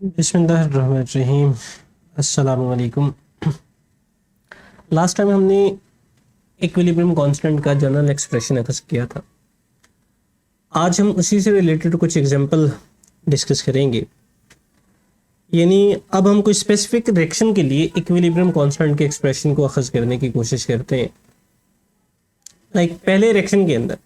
बिस्मिल्लाहिर्रहमानिर्रहीम। अस्सलाम वालेकुम। लास्ट टाइम हमने इक्विलिब्रियम कांस्टेंट का जनरल एक्सप्रेशन अखज़ किया था। आज हम उसी से रिलेटेड कुछ एग्जांपल डिस्कस करेंगे। यानी अब हम कोई स्पेसिफिक रिएक्शन के लिए इक्विलिब्रियम कांस्टेंट के एक्सप्रेशन को अखज़ करने की कोशिश करते हैं। पहले रिएक्शन के अंदर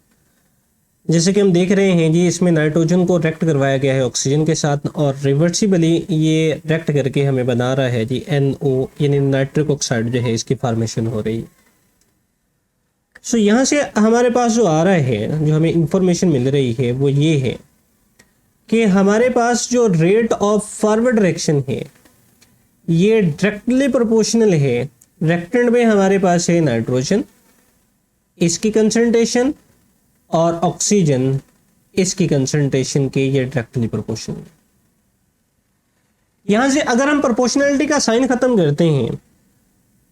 जैसे कि हम देख रहे हैं जी, इसमें नाइट्रोजन को रिएक्ट करवाया गया है ऑक्सीजन के साथ और रिवर्सिबली ये रिएक्ट करके हमें बना रहा है जी NO, यानी नाइट्रिक ऑक्साइड जो है इसकी फॉर्मेशन हो रही है। सो यहाँ से हमारे पास जो आ रहा है, जो हमें इंफॉर्मेशन मिल रही है वो ये है कि हमारे पास जो रेट ऑफ फॉरवर्ड रिएक्शन है ये डायरेक्टली प्रोपोर्शनल है। रिएक्टेंट में हमारे पास है नाइट्रोजन, इसकी कंसंट्रेशन, और ऑक्सीजन इसकी कंसंट्रेशन के ये डायरेक्टली प्रोपोर्शनल। यहां से अगर हम प्रोपोर्शनलिटी का साइन खत्म करते हैं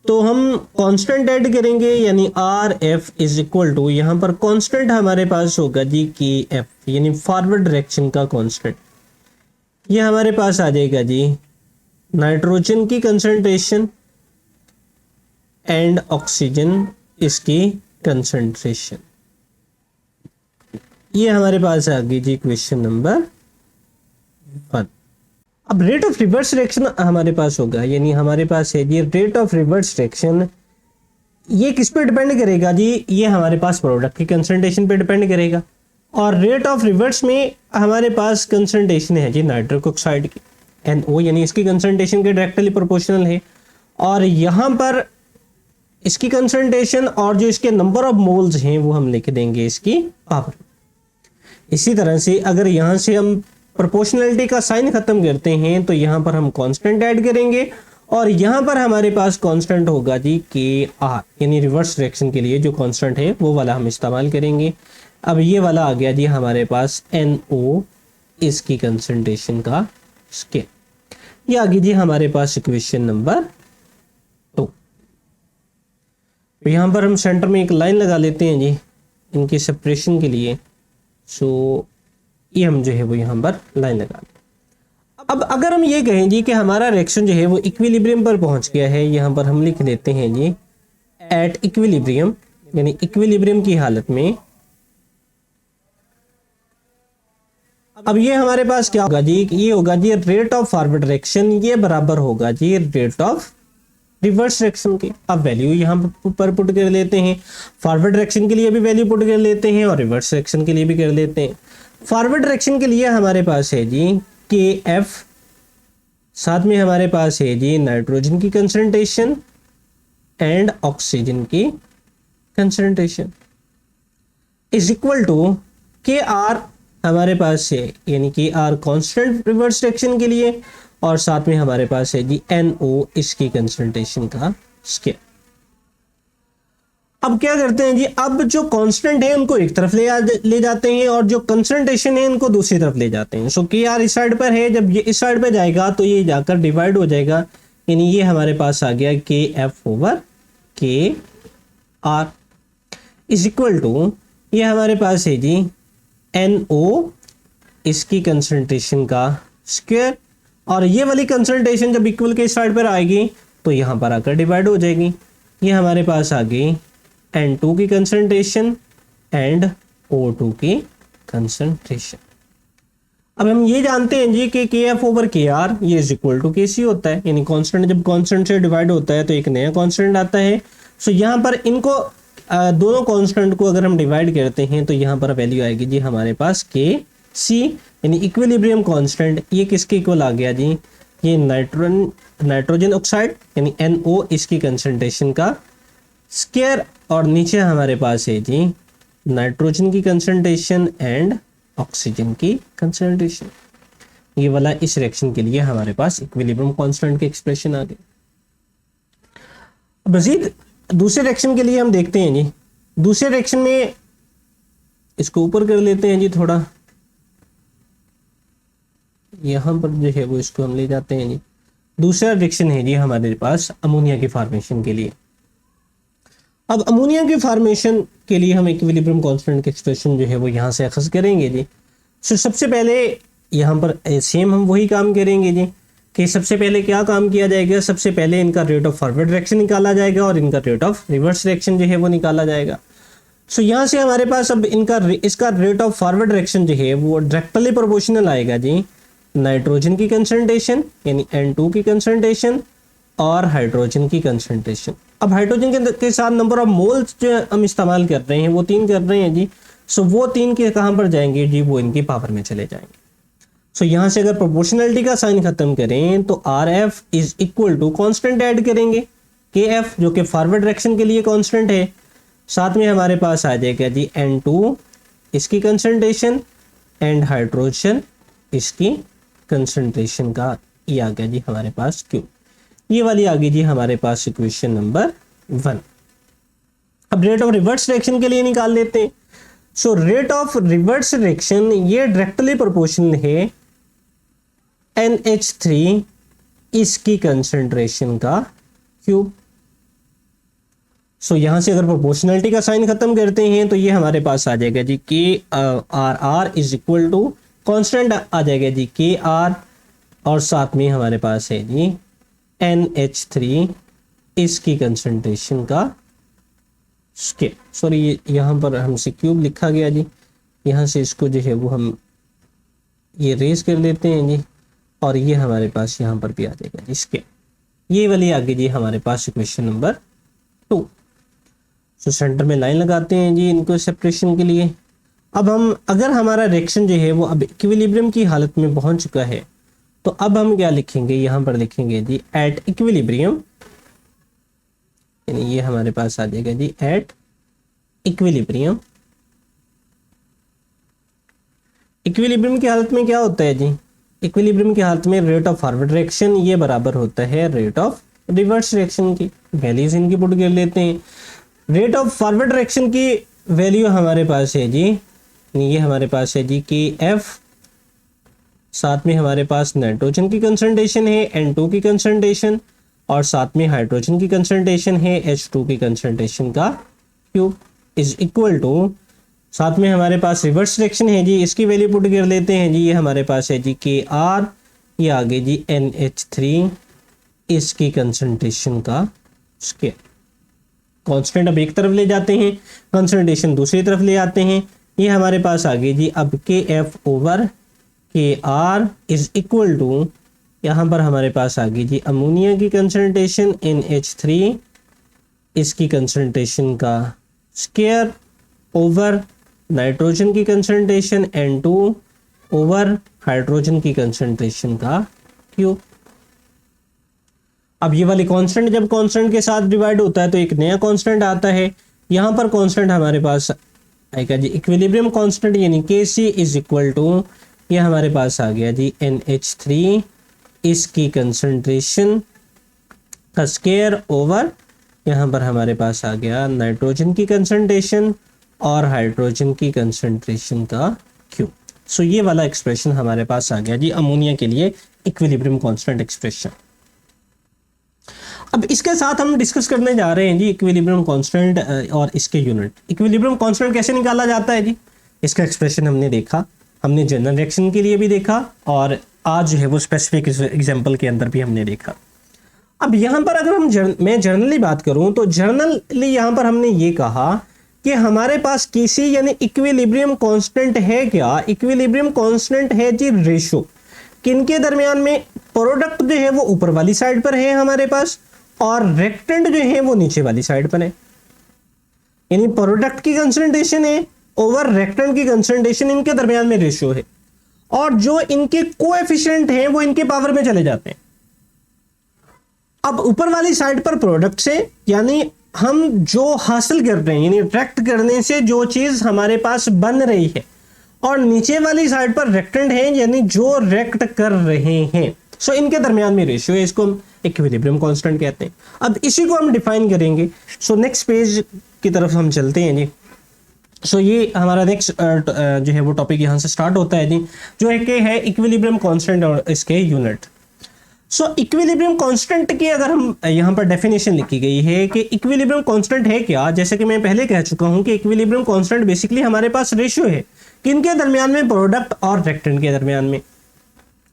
तो हम कांस्टेंट ऐड करेंगे, यानी RF इज इक्वल टू, यहां पर कांस्टेंट हमारे पास होगा जी KF, यानी फॉरवर्ड डायरेक्शन का कांस्टेंट। ये हमारे पास आ जाएगा जी नाइट्रोजन की कंसंट्रेशन एंड ऑक्सीजन इसकी कंसंट्रेशन। ये हमारे पास आ गई जी क्वेश्चन नंबर 1। अब रेट ऑफ रिवर्स रिएक्शन हमारे पास होगा, यानी हमारे पास है जी रेट ऑफ रिवर्स रिएक्शन। ये किस पे डिपेंड करेगा जी? ये हमारे पास प्रोडक्ट की कंसंट्रेशन पे डिपेंड करेगा। और रेट ऑफ रिवर्स में हमारे पास कंसंट्रेशन है जी नाइट्रिक ऑक्साइड की NO, यानी इसकी कंसंट्रेशन के डायरेक्टली प्रोपोर्शनल है। और यहाँ पर इसकी कंसंट्रेशन और जो इसके नंबर ऑफ मोल्स हैं वो हम लिख देंगे इसकी पावर। इसी तरह से अगर यहाँ से हम प्रोपोर्शनलिटी का साइन खत्म करते हैं तो यहाँ पर हम कांस्टेंट ऐड करेंगे और यहाँ पर हमारे पास कांस्टेंट होगा जी KR, यानी रिवर्स रिएक्शन के लिए जो कांस्टेंट है वो वाला हम इस्तेमाल करेंगे। अब ये वाला आ गया जी हमारे पास NO, इसकी कंसंट्रेशन का स्केल। ये आ गई जी हमारे पास इक्वेशन नंबर 2। तो यहाँ पर हम सेंटर में एक लाइन लगा लेते हैं जी इनकी सेपरेशन के लिए। सो ये हम जो है वो यहाँ पर लाइन लगा दें। अब अगर हम ये कहें जी कि हमारा रिएक्शन जो है वो इक्विलिब्रियम पर पहुंच गया है, यहाँ पर हम लिख देते हैं जी एट इक्विलिब्रियम, यानी इक्विलिब्रियम की हालत में। अब ये हमारे पास क्या होगा जी? ये होगा जी रेट ऑफ फॉरवर्ड रिएक्शन, ये बराबर होगा जी रेट ऑफ रिवर्स रिएक्शन की। अब वैल्यू यहाँ पर पुट कर लेते हैं। फॉरवर्ड रिएक्शन के लिए भी वैल्यू पुट कर लेते हैं और रिवर्स रिएक्शन के लिए भी कर लेते हैं। फॉरवर्ड रिएक्शन के लिए हमारे पास है जी KF, साथ में हमारे पास है जी नाइट्रोजन की कंसंट्रेशन एंड ऑक्सीजन की concentration is equal to KR हमारे पास है, यानी KR कांस्टेंट रिवर्स रिएक्शन के लिए, और साथ में हमारे पास है जी NO, इसकी कंसंट्रेशन का स्केल। अब क्या करते हैं जी? अब जो कांस्टेंट है उनको एक तरफ ले जाते हैं और जो कंसंट्रेशन है उनको दूसरी तरफ ले जाते हैं। सो KR इस साइड पर है, जब ये इस साइड पर जाएगा तो ये जाकर डिवाइड हो जाएगा, यानी ये हमारे पास आ गया KF over KR is equal to, ये हमारे पास है जी NO, इसकी कंसंट्रेशन का स्क्वायर, और ये वाली कंसंट्रेशन जब इक्वल के साइड पर आएगी तो यहाँ पर आकर डिवाइड हो जाएगी। ये हमारे पास आ गई N2 की कंसंट्रेशन एंड O2 की कंसंट्रेशन। अब हम ये जानते हैं जी कि KF ओवर KR ये इज इक्वल टू KC होता है, यानी कांस्टेंट जब कांस्टेंट से डिवाइड होता है तो एक नया कांस्टेंट आता है। सो यहाँ पर इनको दोनों कांस्टेंट को अगर हम डिवाइड करते हैं तो यहाँ पर वैल्यू आएगी जी हमारे पास KC, यानी इक्विलिब्रियम कांस्टेंट। ये किसके इक्वल आ गया जी? ये नाइट्रोजन ऑक्साइड यानी NO, इसकी कंसंट्रेशन का स्क्वायर, और नीचे हमारे पास है जी नाइट्रोजन की कंसंट्रेशन एंड ऑक्सीजन की कंसंट्रेशन। ये वाला इस रिएक्शन के लिए हमारे पास इक्विलिब्रियम कांस्टेंट के एक्सप्रेशन आ गए। मजीद दूसरे रिएक्शन के लिए हम देखते हैं जी। दूसरे रिएक्शन में इसको ऊपर कर लेते हैं जी थोड़ा, यहाँ पर जो है वो इसको हम ले जाते हैं जी। दूसरा रिएक्शन है जी हमारे पास अमोनिया की फॉर्मेशन के लिए। अब अमोनिया की फॉर्मेशन के लिए हम इक्विलिब्रियम कांस्टेंट के एक्सप्रेशन जो है वो यहाँ से अखज़ करेंगे जी। सो सबसे पहले यहाँ पर सेम हम वही काम करेंगे जी कि सबसे पहले क्या काम किया जाएगा, सबसे पहले इनका रेट ऑफ फॉरवर्ड डायरेक्शन निकाला जाएगा और इनका रेट ऑफ रिवर्स डायरेक्शन जो है वो निकाला जाएगा। सो यहाँ से हमारे पास अब इसका रेट ऑफ फॉरवर्ड डायरेक्शन जो है वो डायरेक्टली प्रोपोर्शनल आएगा जी नाइट्रोजन की कंसंट्रेशन यानी N2 की कंसंट्रेशन और हाइड्रोजन की कंसंट्रेशन। अब हाइड्रोजन के साथ नंबर ऑफ मोल्स जो हम इस्तेमाल कर रहे हैं वो 3 कर रहे हैं जी। सो वो 3 के कहाँ पर जाएंगे जी, वो इनकी पावर में चले जाएंगे। सो यहाँ से अगर प्रोपोर्शनलिटी का साइन खत्म करें तो RF is equal to constant add करेंगे KF जो कि फॉरवर्ड डायरेक्शन के लिए कॉन्स्टेंट है, साथ में हमारे पास आ जाएगा जी N2 इसकी कंसंट्रेशन एंड हाइड्रोजन इसकी कंसंट्रेशन का, ये आ गया जी हमारे पास Q। ये वाली आ गई जी हमारे पास इक्वेशन नंबर 1। अब रेट ऑफ रिवर्स डायरेक्शन के लिए निकाल लेते हैं। So rate of reverse direction ये डायरेक्टली प्रोपोर्शनल है NH3 इसकी कंसंट्रेशन का क्यूब। सो यहां से अगर प्रोपोर्शनलिटी का साइन खत्म करते हैं तो ये हमारे पास आ जाएगा जी KR is equal to constant आ जाएगा जी KR और साथ में हमारे पास है जी NH3 इसकी कंसंट्रेशन का स्केल। सॉरी यहाँ पर हमसे क्यूब लिखा गया जी, यहाँ से इसको जो है वो हम ये रेज कर लेते हैं जी और ये हमारे पास यहाँ पर भी आ जाएगा जी स्केल। ये वाली आ गई जी हमारे पास इक्वेशन नंबर 2। सो सेंटर में लाइन लगाते हैं जी इनको सेपरेशन के लिए। अब हम अगर हमारा रिएक्शन जो है वो अब इक्विलिब्रियम की हालत में पहुंच चुका है तो अब हम क्या लिखेंगे, यहाँ पर लिखेंगे जी एट इक्विलिब्रियम, यानी ये हमारे पास आ जाएगा जी एट इक्विलिब्रियम। इक्विलिब्रियम की हालत में क्या होता है जी, इक्विलिब्रियम की हालत में रेट ऑफ फॉरवर्ड डायरेक्शन ये बराबर होता है रेट ऑफ रिवर्स डायरेक्शन की। वैल्यूज इनकी पुट कर लेते हैं। रेट ऑफ फॉरवर्ड डायरेक्शन की वैल्यू हमारे पास है जी, ये हमारे पास है जी KF, साथ में हमारे पास नाइट्रोजन की कंसंट्रेशन है N2 की कंसंट्रेशन और साथ में हाइड्रोजन की कंसंट्रेशन है H2 की कंसंट्रेशन का क्यूब इज इक्वल टू, साथ में हमारे पास रिवर्स डायरेक्शन है जी इसकी वैल्यू पुट कर लेते हैं जी, ये हमारे पास है जी KR, ये आगे जी NH3 इसकी कंसंट्रेशन का स्केल। कांस्टेंट अब एक तरफ ले जाते हैं, कंसंट्रेशन दूसरी तरफ ले आते हैं, ये हमारे पास आ गई जी अब KF over KR is equal to, यहाँ पर हमारे पास आ गई जी अमोनिया की कंसंट्रेशन NH3 इसकी कंसंट्रेशन का स्केयर ओवर नाइट्रोजन की कंसंट्रेशन N2 ओवर हाइड्रोजन की कंसंट्रेशन का क्यूब। अब ये वाली कांस्टेंट जब कांस्टेंट के साथ डिवाइड होता है तो एक नया कांस्टेंट आता है। यहाँ पर कांस्टेंट हमारे पास आएगा जी इक्विलिब्रियम कांस्टेंट यानी Kc इज इक्वल टू, ये हमारे पास आ गया जी NH3 इसकी कंसंट्रेशन का स्केयर ओवर, यहाँ पर हमारे पास आ गया नाइट्रोजन की कंसंट्रेशन और हाइड्रोजन की कंसंट्रेशन का क्यूब। सो ये वाला एक्सप्रेशन हमारे पास आ गया जी अमोनिया के लिए इक्विलिब्रियम कांस्टेंट एक्सप्रेशन। अब इसके साथ हम डिस्कस करने जा रहे हैं जी इक्विलिब्रियम कांस्टेंट और इसके यूनिट। इक्विलिब्रियम कांस्टेंट कैसे निकाला जाता है जी, इसका एक्सप्रेशन हमने देखा, हमने जनरल रिएक्शन के लिए भी देखा और आज जो है वो स्पेसिफिक एग्जांपल के अंदर भी हमने देखा। अब यहाँ पर अगर मैं जर्नली बात करूँ तो जर्नली यहाँ पर हमने ये कहा कि हमारे पास Kc यानी इक्विलिब्रियम कांस्टेंट है क्या, इक्विलिब्रियम कांस्टेंट है जी रेशो किनके दरमियान में, प्रोडक्ट जो है वो ऊपर वाली साइड पर है हमारे पास और रेक्टेंट जो है वो नीचे वाली साइड पर है, यानी प्रोडक्ट की कंसंट्रेशन है ओवर रेक्टेंट की कंसंट्रेशन, इनके दरमियान में रेशियो है और जो इनके कोएफिशिएंट हैं वो इनके पावर में चले जाते हैं। अब ऊपर वाली साइड पर प्रोडक्ट से यानी हम जो हासिल कर रहे हैं यानी रेक्ट करने से जो चीज हमारे पास बन रही है, और नीचे वाली साइड पर रेक्टेंट है यानी जो रेक्ट कर रहे हैं। सो इनके दरमियान में रेशियो है, इसको हम इक्विलिब्रियम कांस्टेंट कहते हैं। अब इसी को हम डिफाइन करेंगे। सो नेक्स्ट पेज की तरफ हम चलते हैं जी। सो ये हमारा नेक्स्ट जो है वो टॉपिक यहाँ से स्टार्ट होता है जी, जो है इक्विलिब्रियम कांस्टेंट और इसके यूनिट। सो इक्विलिब्रियम कांस्टेंट की अगर हम यहाँ पर डेफिनेशन लिखी गई है कि इक्विलिब्रियम कांस्टेंट है क्या, जैसे कि मैं पहले कह चुका हूँ कि इक्विलिब्रियम कांस्टेंट बेसिकली हमारे पास रेशियो है किनके दरमियान में, प्रोडक्ट और रेक्टेंट के दरमियान में।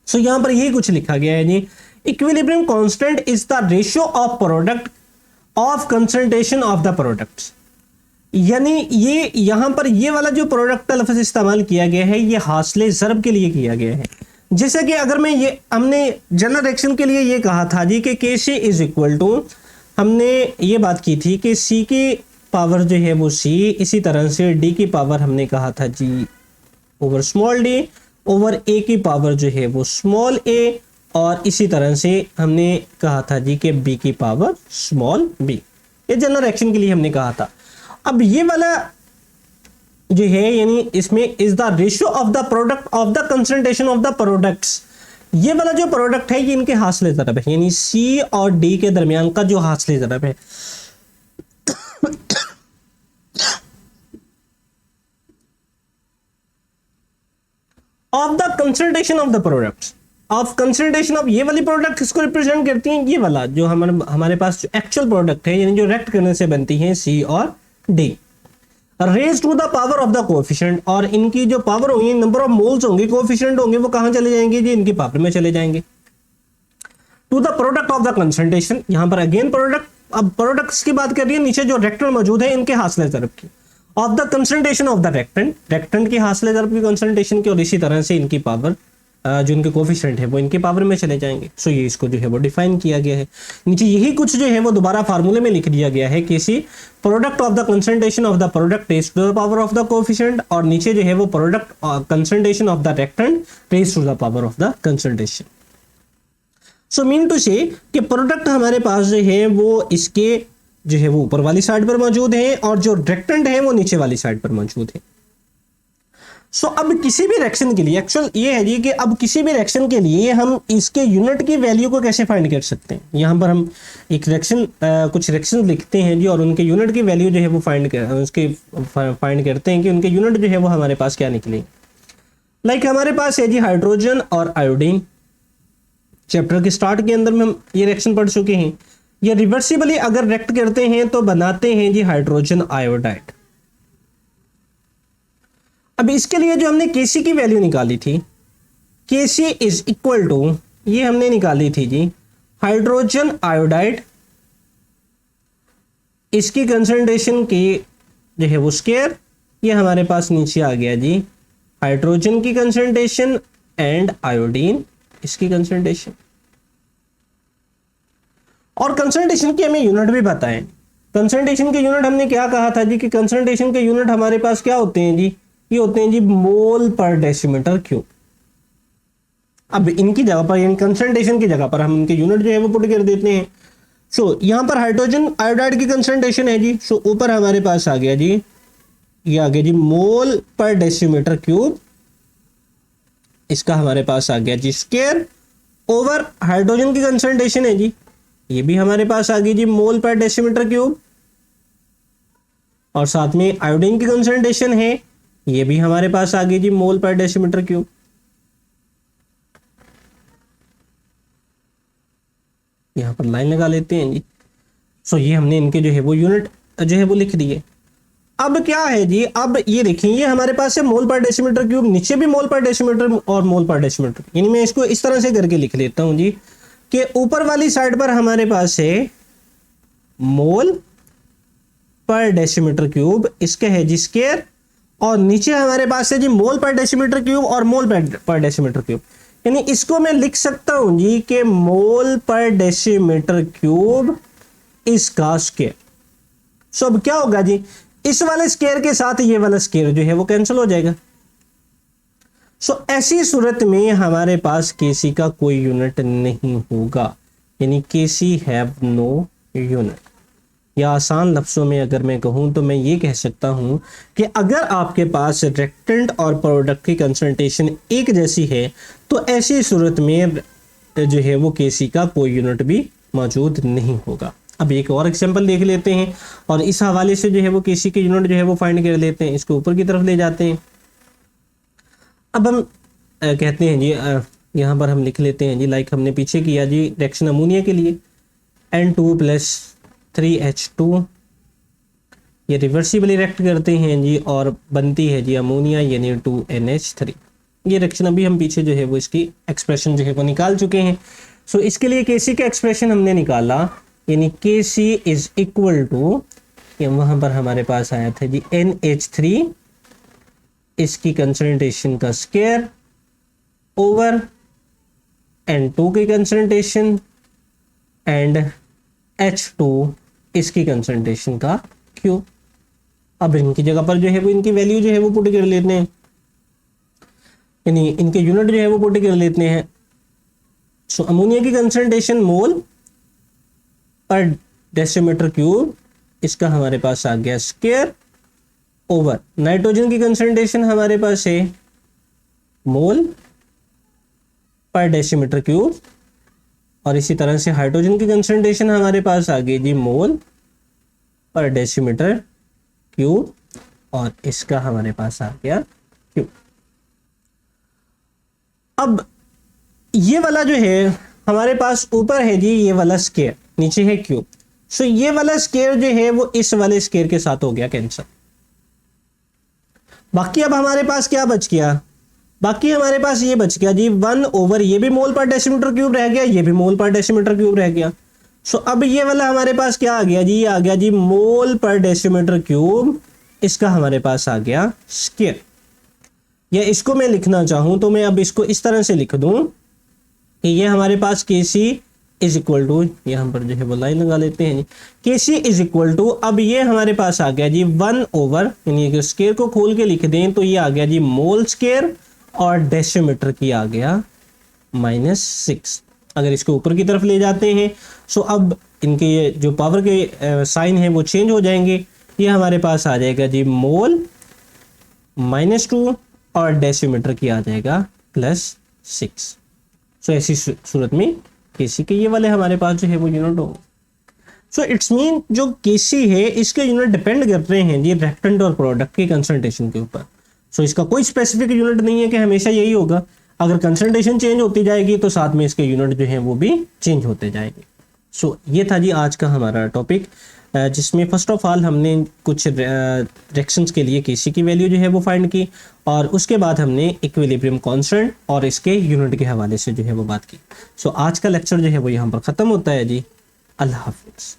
सो यहाँ पर यही कुछ लिखा गया है जी, equilibrium constant is the ratio of product of concentration of the products. यानी ये यहाँ पर ये वाला जो प्रोडक्ट का लफ्ज इस्तेमाल किया गया है ये हासिले ज़रब के लिए किया गया है। जैसे कि अगर मैं ये हमने जनरल रिएक्शन के लिए ये कहा था जी कि के सी इज इक्वल टू, हमने ये बात की थी कि सी की पावर जो है वो सी, इसी तरह से डी की पावर हमने कहा था जी ओवर स्मॉल डी, ओवर ए की पावर जो है वो स्मॉल ए, और इसी तरह से हमने कहा था जी कि बी की पावर स्मॉल बी। ये जनरल रिएक्शन के लिए हमने कहा था। अब ये वाला जो है यानी इसमें is the ratio of the product of the concentration of the products, ये वाला जो प्रोडक्ट है ये इनके हासिले ज़रब है, यानी सी और डी के दरमियान का जो हासिले ज़रब है। Of the concentration of the products, of concentration of, ये वाली प्रोडक्ट किसको रिप्रेजेंट करती हैं, ये वाला जो हमारे पास जो एक्चुअल प्रोडक्ट है यानी जो रिएक्ट करने से बनती है सी और D, raise to the power of the coefficient, और इनकी जो पावर होंगी, नंबर ऑफ मोल्स होंगे, कोएफिशिएंट होंगे, वो कहां चले जाएंगे जी, इनकी पावर में चले जाएंगे। To the product of the concentration, यहां पर अगेन प्रोडक्ट, अब प्रोडक्ट्स की बात कर रही है, नीचे जो रेक्टेंट मौजूद है इनके हासिले ज़रब की, of the concentration of the reactant, reactant की हासिले ज़रब की कंसंट्रेशन की, और इसी तरह से इनकी पावर जो इनके कोफिशिएंट है वो इनके पावर में चले जाएंगे। सो ये इसको जो है वो डिफाइन किया गया है। नीचे यही कुछ जो है वो दोबारा फार्मूले में लिख दिया गया है कि c product of the concentration of the product raise to the power of the coefficient, और नीचे जो है वो product concentration of the reactant raise to the power of the concentration. So mean to say कि product हमारे पास जो है वो इसके जो है वो ऊपर वाली साइड पर मौजूद है, और जो रेक्टेंट है वो नीचे वाली साइड पर मौजूद है। सो अब किसी भी रिएक्शन के लिए एक्चुअल ये है जी कि अब किसी भी रिएक्शन के लिए हम इसके यूनिट की वैल्यू को कैसे फाइंड कर सकते हैं। यहाँ पर हम एक रिएक्शन कुछ रिएक्शन लिखते हैं जी, और उनके यूनिट की वैल्यू जो है वो फाइंड करते हैं कि उनके यूनिट जो है वो हमारे पास क्या निकले। लाइक हमारे पास है जी हाइड्रोजन और आयोडीन, चैप्टर के स्टार्ट के अंदर में हम ये रिएक्शन पढ़ चुके हैं। ये रिवर्सिबली अगर रिएक्ट करते हैं तो बनाते हैं जी हाइड्रोजन आयोडाइड। अब इसके लिए जो हमने Kc की वैल्यू निकाली थी, Kc इज इक्वल टू, ये हमने निकाली थी जी हाइड्रोजन आयोडाइड, इसकी कंसंट्रेशन की जो है वो स्क्वायर, ये हमारे पास नीचे आ गया जी हाइड्रोजन की कंसंट्रेशन एंड आयोडीन इसकी कंसंट्रेशन। और कंसंट्रेशन की हमें यूनिट भी पता है। कंसंट्रेशन के यूनिट हमने क्या कहा था जी कि कंसंट्रेशन के यूनिट हमारे पास क्या होते हैं जी, ये होते हैं जी मोल पर डेसीमीटर क्यूब। अब इनकी जगह पर यानी कंसंट्रेशन की जगह पर हम इनके यूनिट जो है वो पुट कर देते हैं। सो यहाँ पर हाइड्रोजन आयोडाइड की कंसंट्रेशन है जी, सो ऊपर हमारे पास आ गया जी, ये आ गया जी मोल पर डेसीमीटर क्यूब, इसका हमारे पास आ गया जी स्क्वायर, ओवर हाइड्रोजन की कंसंट्रेशन है जी, ये भी हमारे पास आ गई जी मोल पर डेसीमीटर क्यूब, और साथ में आयोडीन की कंसंट्रेशन है, ये भी हमारे पास आ गई जी मोल पर डेसीमीटर क्यूब। यहां पर लाइन लगा लेते हैं जी। सो ये हमने इनके जो है वो यूनिट जो है वो लिख दिए। अब क्या है जी, अब ये देखिए ये हमारे पास है मोल पर डेसीमीटर क्यूब, नीचे भी मोल पर डेसीमीटर और मोल पर डेसीमीटर, यानी मैं इसको इस तरह से करके लिख लेता हूं जी कि ऊपर वाली साइड पर हमारे पास है मोल पर डेसीमीटर क्यूब, इसका है जी स्क्वायर, और नीचे हमारे पास है जी मोल पर डेसीमीटर क्यूब और मोल पर डेसीमीटर क्यूब, यानी इसको मैं लिख सकता हूं जी कि मोल पर डेसीमीटर क्यूब इसका स्क्वायर। सो अब क्या होगा जी, इस वाले स्क्वायर के साथ ये वाला स्क्वायर जो है वो कैंसिल हो जाएगा। सो ऐसी सूरत में हमारे पास Kc का कोई यूनिट नहीं होगा, यानी Kc हैव नो यूनिट। या आसान लफ्ज़ों में अगर मैं कहूँ तो मैं ये कह सकता हूँ कि अगर आपके पास रिएक्टेंट और प्रोडक्ट की कंसंट्रेशन एक जैसी है तो ऐसी सूरत में जो है वो Kc का कोई यूनिट भी मौजूद नहीं होगा। अब एक और एग्जांपल देख लेते हैं और इस हवाले से जो है वो Kc के यूनिट जो है वो फाइंड कर लेते हैं, इसको ऊपर की तरफ ले जाते हैं। अब हम कहते हैं जी यहाँ पर हम लिख लेते हैं जी, लाइक हमने पीछे किया जी रिएक्शन अमोनिया के लिए, N2+3H2 ये रिवर्सिबली रिएक्ट करते हैं जी और बनती है जी अमोनिया यानी 2NH3। ये रिएक्शन अभी हम पीछे जो है वो इसकी एक्सप्रेशन जो है वो निकाल चुके हैं। सो इसके लिए केसी का एक्सप्रेशन हमने निकाला, यानी केसी इज इक्वल टू, वहां पर हमारे पास आया था जी NH3 इसकी कंसंट्रेशन का स्क्वायर ओवर N2 की कंसंट्रेशन एंड H2 इसकी कंसंट्रेशन का क्यूब। अब इनकी जगह पर जो है वो इनकी वैल्यू जो है वो पुट कर लेते हैं, यानी इनके यूनिट जो है वो पुट कर लेते हैं। सो अमोनिया की कंसंट्रेशन मोल पर डेसीमीटर क्यूब, इसका हमारे पास आ गया स्क्वायर ओवर नाइट्रोजन की कंसंट्रेशन हमारे पास है मोल पर डेसीमीटर क्यूब, और इसी तरह से हाइड्रोजन की कंसंट्रेशन हमारे पास आ गई जी मोल पर डेसीमीटर क्यूब, और इसका हमारे पास आ गया क्यूब। अब ये वाला जो है हमारे पास ऊपर है जी ये वाला स्क्वायर, नीचे है क्यूब। सो ये वाला स्क्वायर जो है वो इस वाले स्क्वायर के साथ हो गया कैंसिल। बाकी अब हमारे पास क्या बच गया, बाकी हमारे पास ये बच गया जी 1 ओवर, ये भी मोल पर डेसीमीटर क्यूब रह गया, ये भी मोल पर डेसीमीटर क्यूब रह गया। सो अब ये वाला हमारे पास क्या आ गया जी, ये आ गया जी मोल पर डेसीमीटर क्यूब, इसका हमारे पास आ गया स्क्वायर। या इसको मैं लिखना चाहूं तो मैं अब इसको इस तरह से लिख दूं कि ये हमारे पास Kc इज इक्वल टू, यहाँ पर जो है वो लाइन लगा लेते हैं जी, Kc इज इक्वल टू, अब ये हमारे पास आ गया जी 1 ओवर, यानी स्क्वायर को खोल के लिख दें तो ये आ गया जी मोल स्क्वायर और डेसीमीटर की आ गया -6। अगर इसको ऊपर की तरफ ले जाते हैं सो अब इनके ये जो पावर के साइन है वो चेंज हो जाएंगे, ये हमारे पास आ जाएगा जी मोल -2 और डेसीमीटर की आ जाएगा +6। सो ऐसी सूरत में Kc के ये वाले हमारे पास जो है वो यूनिट होंगे। सो इट्स मीन जो Kc है इसके यूनिट डिपेंड कर रहे हैं जी रिएक्टेंट और प्रोडक्ट की कंसंट्रेशन के ऊपर। सो इसका कोई स्पेसिफिक यूनिट नहीं है कि हमेशा यही होगा, अगर कंसंट्रेशन चेंज होती जाएगी तो साथ में इसके यूनिट जो हैं वो भी चेंज होते जाएंगे। सो ये था जी आज का हमारा टॉपिक, जिसमें फर्स्ट ऑफ ऑल हमने कुछ रिएक्शंस के लिए Kc की वैल्यू जो है वो फाइंड की, और उसके बाद हमने इक्विलिब्रियम कांस्टेंट और इसके यूनिट के हवाले से जो है वो बात की। सो आज का लेक्चर जो है वो यहाँ पर ख़त्म होता है जी। अल्लाह हाफिज़।